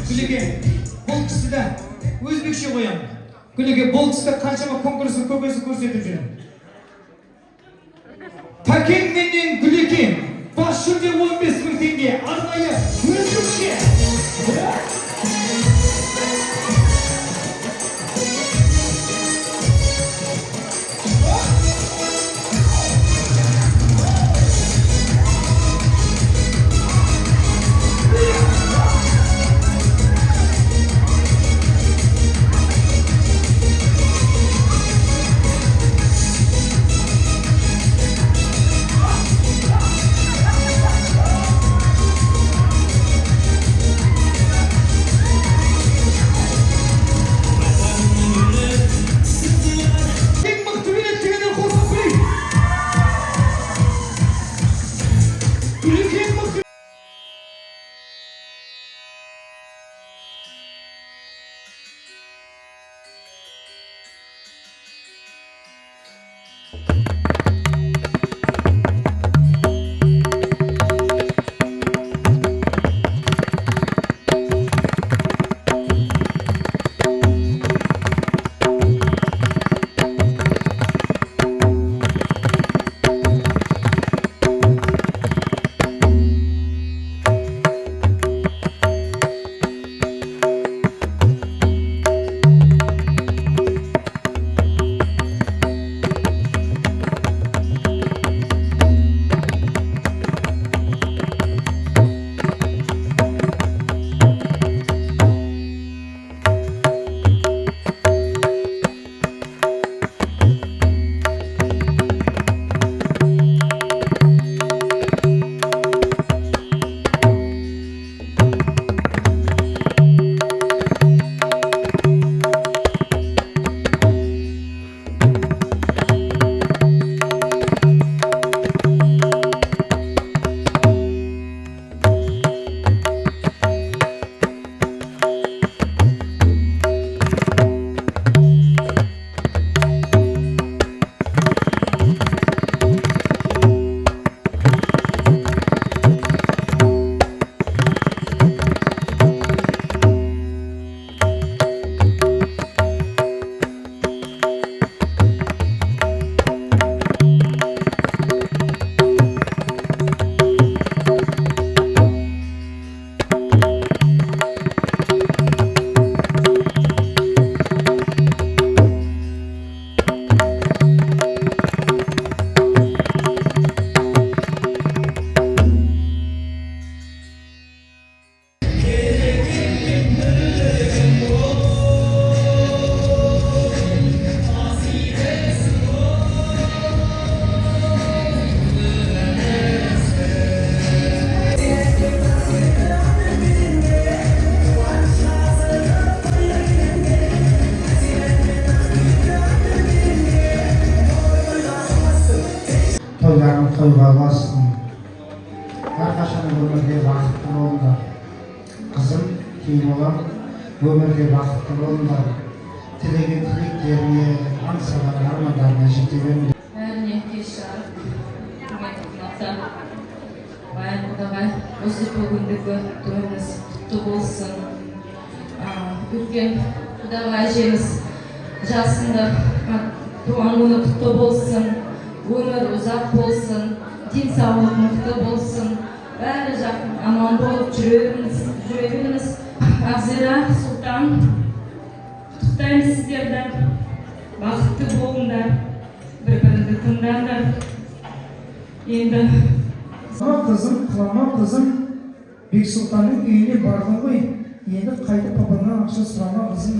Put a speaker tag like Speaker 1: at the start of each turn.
Speaker 1: Gülüge бұл кісіде өзбекше қоям. Gülüge бұл кісіде қаншама конкурсы көбесі көрсетіп жүр. Пәкең менен Gülüge бас жүлде 15.000 теңге арнайы өзбекше.
Speaker 2: тойларын тойға ұлассын. Әрқашан өмірде бақытты болыңдар. Қызым, кейін олар өмірде бақытты болыңдар. Тілеген тілектеріне, аңсаған армандарына жете беріңдер.
Speaker 3: Бәріне кеш жарық, Баян Құдағай, осы бүгіндегі тойымыз құтты болсын. Үлкен Құдағай әжеміз жасында туған күні құтты болсын. Өмір ұзақ болсын, денсаулық мықты болсын. Бәрі жақын аман болып жүре беріңіз. Ақзира, Сұлтан, құттықтаймын сіздерді. Бақытты болыңдар, бір-біріңді тыңдаңдар. Енді
Speaker 1: Қылама қызым, Бексұлтанның үйіне бардың ғой, енді қайтып папаңнан ақша сұрама қызым.